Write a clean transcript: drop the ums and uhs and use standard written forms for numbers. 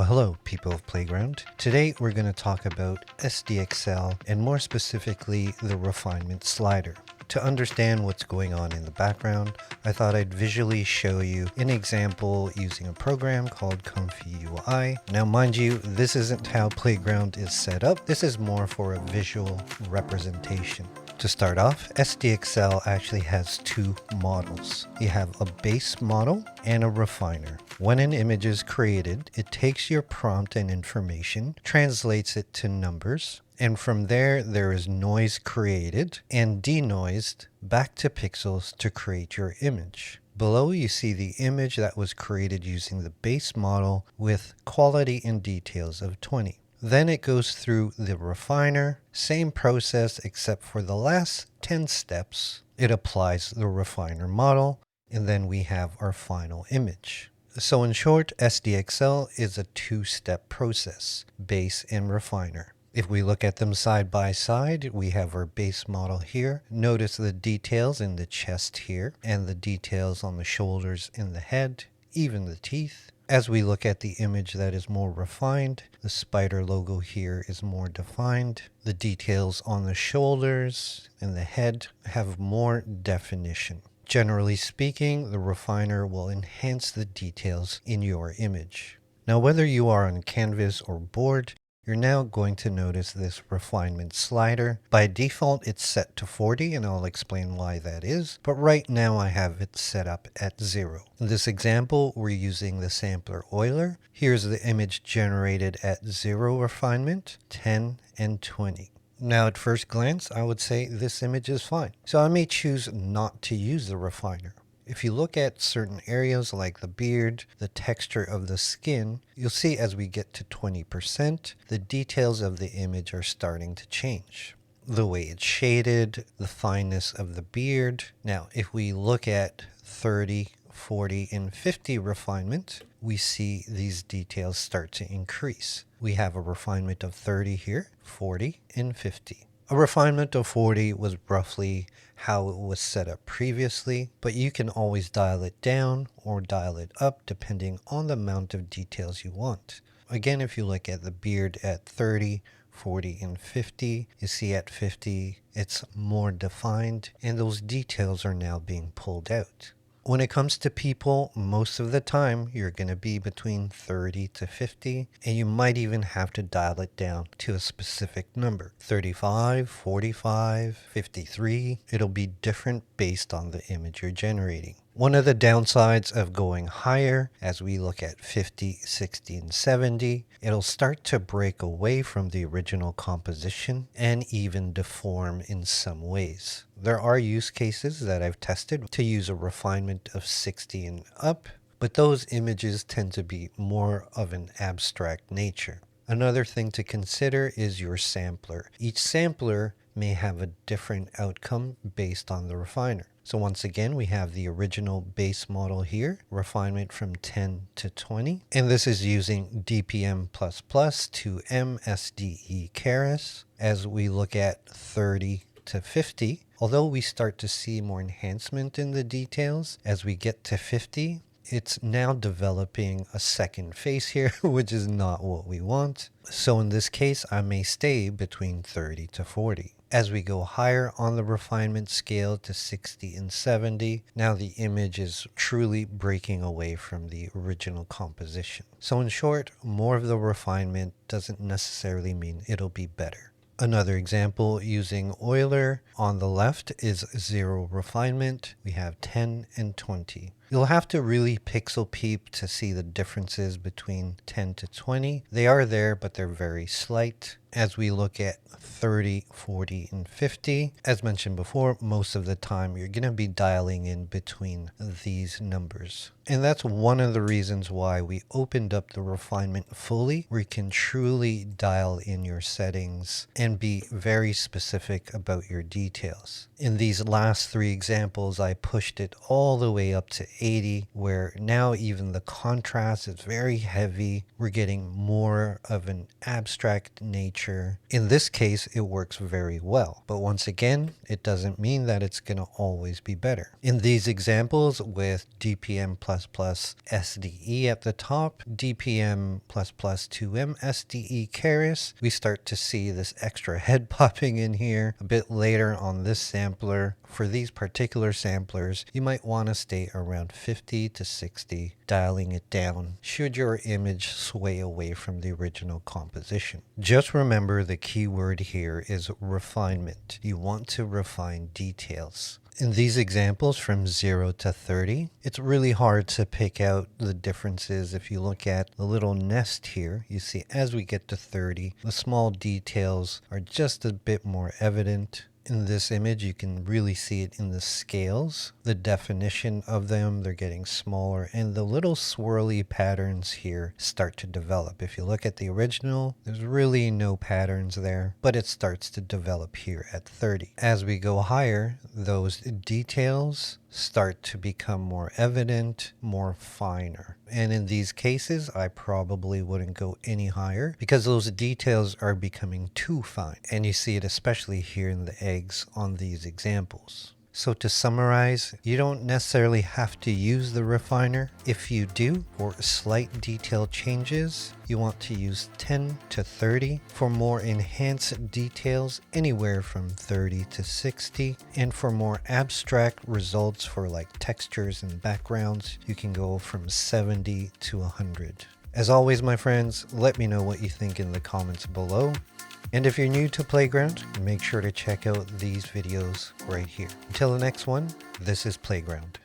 Well, hello, people of Playground. Today we're going to talk about SDXL and more specifically the refinement slider. To understand what's going on in the background, I thought I'd visually show you an example using a program called Comfy UI. Now, mind you, this isn't how Playground is set up. This is more for a visual representation. To start off, SDXL actually has two models. You have a base model and a refiner. When an image is created, it takes your prompt and information, translates it to numbers, and from there is noise created and denoised back to pixels to create your image. Below you see the image that was created using the base model with quality and details of 20. Then it goes through the refiner, same process except for the last 10 steps. It applies the refiner model, and then we have our final image. So in short, SDXL is a two-step process, base and refiner. If we look at them side by side, we have our base model here. Notice the details in the chest here, and the details on the shoulders and the head, even the teeth. As we look at the image that is more refined, the spider logo here is more defined. The details on the shoulders and the head have more definition. Generally speaking, the refiner will enhance the details in your image. Now, whether you are on canvas or board, you're now going to notice this refinement slider. By default, it's set to 40, and I'll explain why that is. But right now, I have it set up at 0. In this example, we're using the sampler Euler. Here's the image generated at 0 refinement, 10, and 20. Now, at first glance, I would say this image is fine. So I may choose not to use the refiner. If you look at certain areas like the beard, the texture of the skin, you'll see as we get to 20%, the details of the image are starting to change. The way it's shaded, the fineness of the beard. Now, if we look at 30, 40, and 50 refinement, we see these details start to increase. We have a refinement of 30 here, 40, and 50. A refinement of 40 was roughly how it was set up previously, but you can always dial it down or dial it up depending on the amount of details you want. Again, if you look at the beard at 30, 40, and 50, you see at 50 it's more defined and those details are now being pulled out. When it comes to people, most of the time you're going to be between 30 to 50, and you might even have to dial it down to a specific number. 35, 45, 53. It'll be different based on the image you're generating. One of the downsides of going higher, as we look at 50, 60, and 70, it'll start to break away from the original composition and even deform in some ways. There are use cases that I've tested to use a refinement of 60 and up, but those images tend to be more of an abstract nature. Another thing to consider is your sampler. Each sampler may have a different outcome based on the refiner. So once again, we have the original base model here, refinement from 10 to 20. And this is using DPM++ to MSDE Keras. As we look at 30 to 50, although we start to see more enhancement in the details, as we get to 50, it's now developing a second face here, which is not what we want. So in this case, I may stay between 30 to 40. As we go higher on the refinement scale to 60 and 70, now the image is truly breaking away from the original composition. So in short, more of the refinement doesn't necessarily mean it'll be better. Another example using Euler on the left is 0 refinement. We have 10 and 20. You'll have to really pixel peep to see the differences between 10 to 20. They are there, but they're very slight. As we look at 30, 40, and 50, as mentioned before, most of the time you're going to be dialing in between these numbers. And that's one of the reasons why we opened up the refinement fully, where you can truly dial in your settings and be very specific about your details. In these last three examples, I pushed it all the way up to 80, where now even the contrast is very heavy. We're getting more of an abstract nature. In this case, it works very well. But once again, it doesn't mean that it's going to always be better. In these examples with DPM++ SDE at the top, DPM++ 2M SDE Keras, we start to see this extra head popping in here. A bit later on this sampler, for these particular samplers, you might want to stay around 50 to 60, dialing it down should your image sway away from the original composition. Just remember the key word here is refinement. You want to refine details. In these examples from 0 to 30, it's really hard to pick out the differences. If you look at the little nest here, you see as we get to 30, the small details are just a bit more evident. In this image, you can really see it in the scales, the definition of them, they're getting smaller, and the little swirly patterns here start to develop. If you look at the original, there's really no patterns there, but it starts to develop here at 30. As we go higher, those details start to become more evident, more finer. And in these cases, I probably wouldn't go any higher because those details are becoming too fine. And you see it especially here in the eggs on these examples. So to summarize, you don't necessarily have to use the refiner. If you do, for slight detail changes, you want to use 10 to 30. For more enhanced details, anywhere from 30 to 60. And for more abstract results for like textures and backgrounds, you can go from 70 to 100. As always, my friends, let me know what you think in the comments below. And if you're new to Playground, make sure to check out these videos right here. Until the next one, this is Playground.